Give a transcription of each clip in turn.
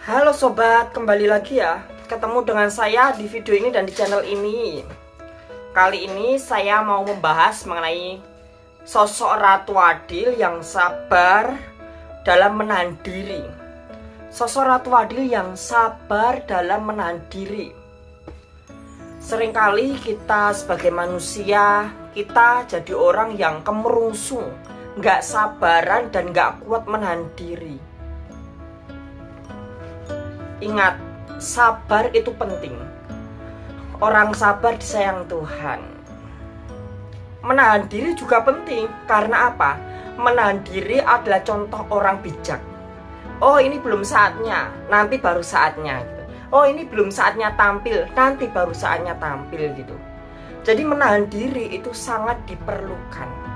Halo sobat, kembali lagi ya. Ketemu dengan saya di video ini dan di channel ini. Kali ini saya mau membahas mengenai sosok Ratu Adil yang sabar dalam menahan diri. Sosok Ratu Adil yang sabar dalam menahan diri. Seringkali kita sebagai manusia, kita jadi orang yang kemerungsung, gak sabaran dan gak kuat menahan diri. Ingat, sabar itu penting. Orang sabar disayang Tuhan. Menahan diri juga penting. Karena apa? Menahan diri adalah contoh orang bijak. Oh, ini belum saatnya, nanti baru saatnya gitu. Oh, ini belum saatnya tampil, nanti baru saatnya tampil gitu. Jadi menahan diri itu sangat diperlukan.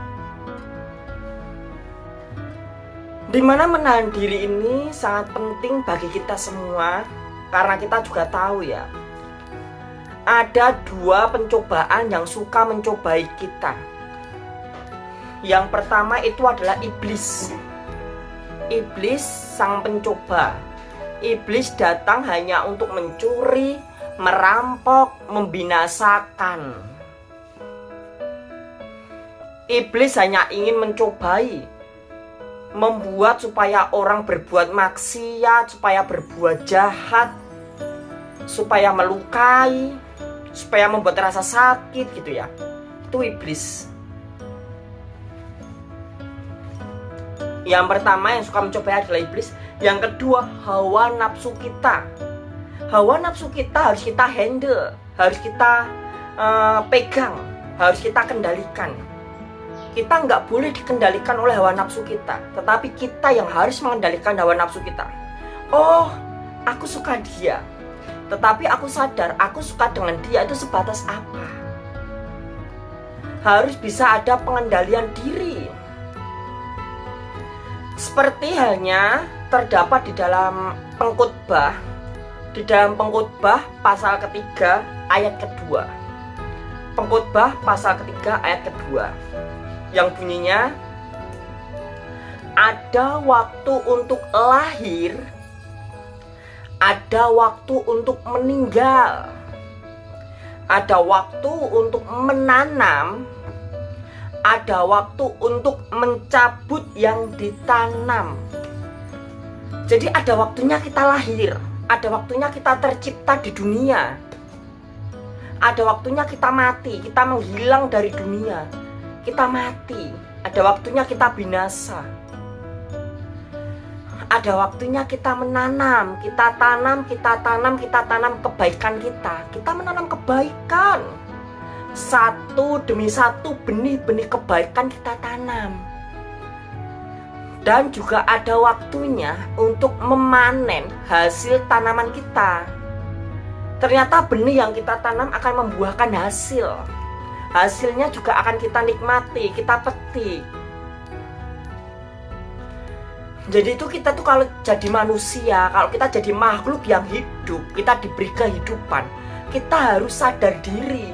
Dimana menahan diri ini sangat penting bagi kita semua. Karena kita juga tahu ya, ada dua pencobaan yang suka mencobai kita. Yang pertama itu adalah iblis. Iblis sang pencoba. Iblis datang hanya untuk mencuri, merampok, membinasakan. Iblis hanya ingin mencobai, membuat supaya orang berbuat maksiat, supaya berbuat jahat, supaya melukai, supaya membuat rasa sakit gitu ya. Itu iblis. Yang pertama yang suka mencoba adalah iblis. Yang kedua, hawa nafsu kita. Hawa nafsu kita harus kita handle, harus kita pegang, harus kita kendalikan. Kita nggak boleh dikendalikan oleh hawa nafsu kita, tetapi kita yang harus mengendalikan hawa nafsu kita. Oh, aku suka dia, tetapi aku sadar aku suka dengan dia itu sebatas apa. Harus bisa ada pengendalian diri. Seperti halnya terdapat di dalam Pengkhotbah, di dalam Pengkhotbah pasal ketiga ayat kedua. Pengkhotbah pasal ketiga ayat kedua, yang bunyinya, ada waktu untuk lahir, ada waktu untuk meninggal, ada waktu untuk menanam, ada waktu untuk mencabut yang ditanam. Jadi ada waktunya kita lahir, ada waktunya kita tercipta di dunia, ada waktunya kita mati, kita menghilang dari dunia, kita mati. Ada waktunya kita binasa. Ada waktunya kita menanam, kita tanam, kita tanam, kita tanam kebaikan kita. Kita menanam kebaikan. Satu demi satu benih-benih kebaikan kita tanam. Dan juga ada waktunya untuk memanen hasil tanaman kita. Ternyata benih yang kita tanam akan membuahkan hasil. Hasilnya juga akan kita nikmati, kita petik. Jadi itu kita tuh kalau jadi manusia, kalau kita jadi makhluk yang hidup, kita diberi kehidupan, kita harus sadar diri.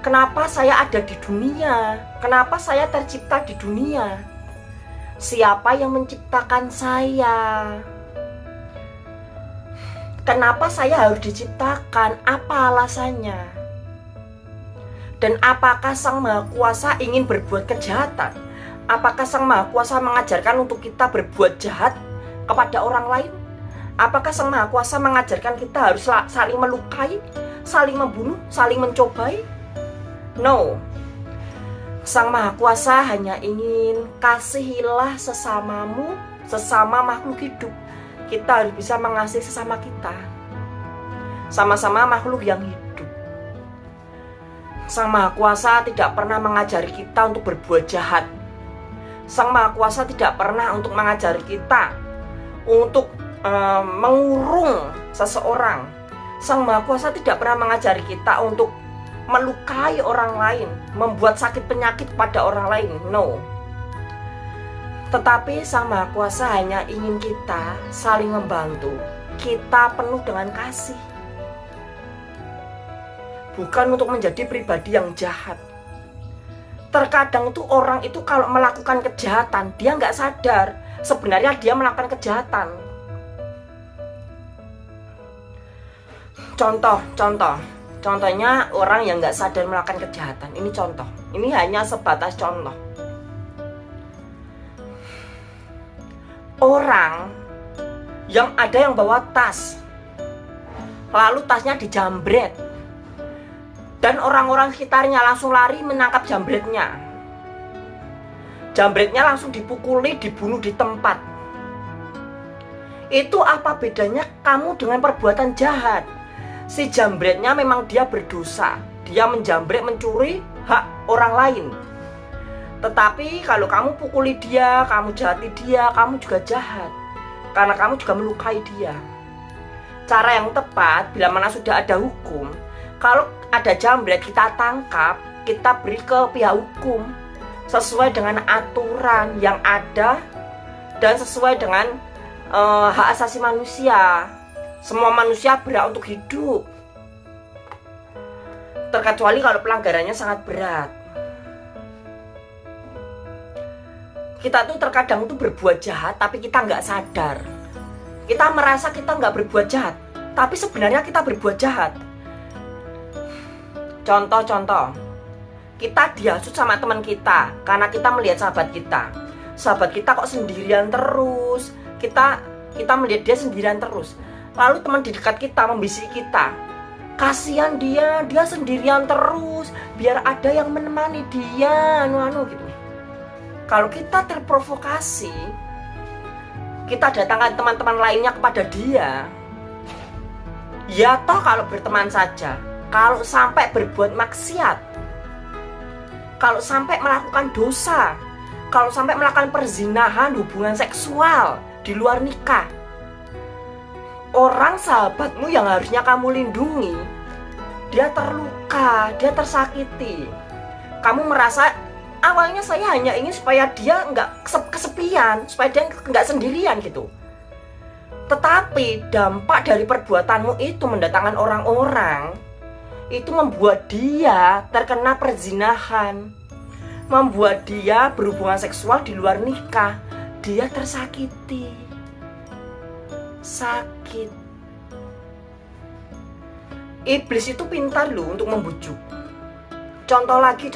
Kenapa saya ada di dunia? Kenapa saya tercipta di dunia? Siapa yang menciptakan saya? Kenapa saya harus diciptakan? Apa alasannya? Dan apakah Sang Maha Kuasa ingin berbuat kejahatan? Apakah Sang Maha Kuasa mengajarkan untuk kita berbuat jahat kepada orang lain? Apakah Sang Maha Kuasa mengajarkan kita harus saling melukai, saling membunuh, saling mencobai? No. Sang Maha Kuasa hanya ingin kasihilah sesamamu, sesama makhluk hidup. Kita harus bisa mengasihi sesama kita. Sama-sama makhluk yang hidup. Sang Maha Kuasa tidak pernah mengajari kita untuk berbuat jahat. Sang Maha Kuasa tidak pernah untuk mengajari kita untuk mengurung seseorang. Sang Maha Kuasa tidak pernah mengajari kita untuk melukai orang lain, membuat sakit penyakit pada orang lain. No. Tetapi Sang Maha Kuasa hanya ingin kita saling membantu. Kita penuh dengan kasih. Bukan untuk menjadi pribadi yang jahat. Terkadang itu orang itu kalau melakukan kejahatan, dia nggak sadar sebenarnya dia melakukan kejahatan. Contohnya orang yang nggak sadar melakukan kejahatan. Ini contoh. Ini hanya sebatas contoh. Orang yang ada yang bawa tas, lalu tasnya dijambret, dan orang-orang sekitarnya langsung lari menangkap jambretnya. Jambretnya langsung dipukuli, dibunuh di tempat. Itu apa bedanya kamu dengan perbuatan jahat? Si jambretnya memang dia berdosa, dia menjambret, mencuri hak orang lain. Tetapi kalau kamu pukuli dia, kamu jahati dia, kamu juga jahat, karena kamu juga melukai dia. Cara yang tepat, bila mana sudah ada hukum, kalau ada jambret kita tangkap, kita beri ke pihak hukum sesuai dengan aturan yang ada dan sesuai dengan hak asasi manusia. Semua manusia berhak untuk hidup, terkecuali kalau pelanggarannya sangat berat. Kita tuh terkadang tuh berbuat jahat tapi kita nggak sadar. Kita merasa kita nggak berbuat jahat, tapi sebenarnya kita berbuat jahat. Contoh, kita dihasut sama teman kita karena kita melihat sahabat kita. Sahabat kita kok sendirian terus, kita melihat dia sendirian terus. Lalu teman di dekat kita membisiki kita, kasihan dia sendirian terus, biar ada yang menemani dia, gitu. Kalau kita terprovokasi, kita datangkan teman-teman lainnya kepada dia, ya toh kalau berteman saja. Kalau sampai berbuat maksiat, kalau sampai melakukan dosa, kalau sampai melakukan perzinahan, hubungan seksual di luar nikah, orang sahabatmu yang harusnya kamu lindungi, dia terluka, dia tersakiti. Kamu merasa awalnya saya hanya ingin supaya dia nggak kesepian, supaya dia nggak sendirian gitu. Tetapi dampak dari perbuatanmu itu mendatangkan orang-orang, itu membuat dia terkena perzinahan, membuat dia berhubungan seksual di luar nikah. Dia tersakiti, sakit. Iblis itu pintar loh untuk membujuk. Contoh lagi,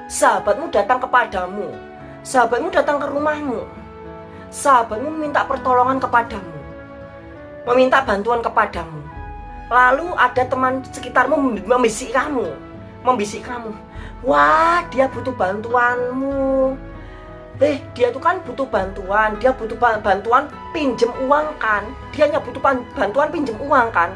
sahabatmu datang kepadamu, sahabatmu datang ke rumahmu, sahabatmu meminta pertolongan kepadamu, meminta bantuan kepadamu. Lalu ada teman sekitarmu membisik kamu, wah dia butuh bantuanmu. Dia tuh kan butuh bantuan, dia butuh bantuan pinjem uang kan, dia hanya butuh bantuan pinjem uang kan.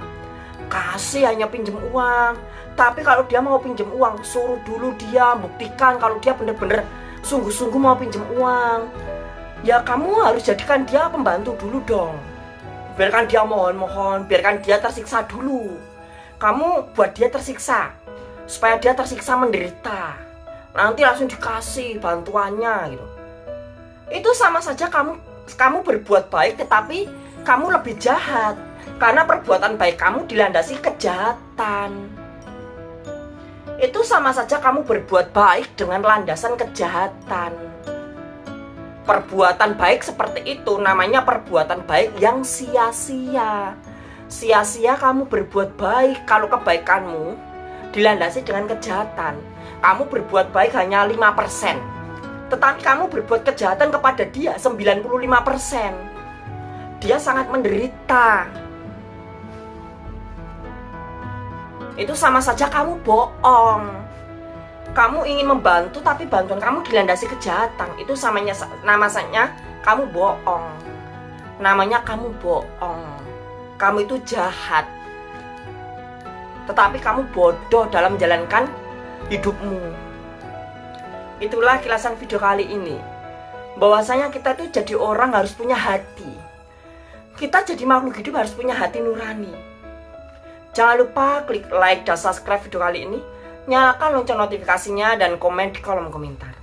Kasih hanya pinjem uang. Tapi kalau dia mau pinjem uang, suruh dulu dia buktikan kalau dia benar-benar sungguh-sungguh mau pinjem uang. Ya kamu harus jadikan dia pembantu dulu dong. Biarkan dia mohon-mohon, biarkan dia tersiksa dulu. Kamu buat dia tersiksa, supaya dia tersiksa menderita. Nanti langsung dikasih bantuannya gitu. Itu sama saja kamu berbuat baik, tetapi kamu lebih jahat. Karena perbuatan baik kamu dilandasi kejahatan. Itu sama saja kamu berbuat baik dengan landasan kejahatan. Perbuatan baik seperti itu namanya perbuatan baik yang sia-sia. Sia-sia kamu berbuat baik kalau kebaikanmu dilandasi dengan kejahatan. Kamu berbuat baik hanya 5%, tetapi kamu berbuat kejahatan kepada dia 95%. Dia sangat menderita. Itu sama saja kamu bohong. Kamu ingin membantu tapi bantuan kamu dilandasi kejahatan. Itu namanya kamu bohong. Namanya kamu bohong. Kamu itu jahat. Tetapi kamu bodoh dalam menjalankan hidupmu. Itulah kilasan video kali ini. Bahwasanya kita itu jadi orang harus punya hati. Kita jadi makhluk hidup harus punya hati nurani. Jangan lupa klik like dan subscribe video kali ini, nyalakan lonceng notifikasinya, dan komen di kolom komentar.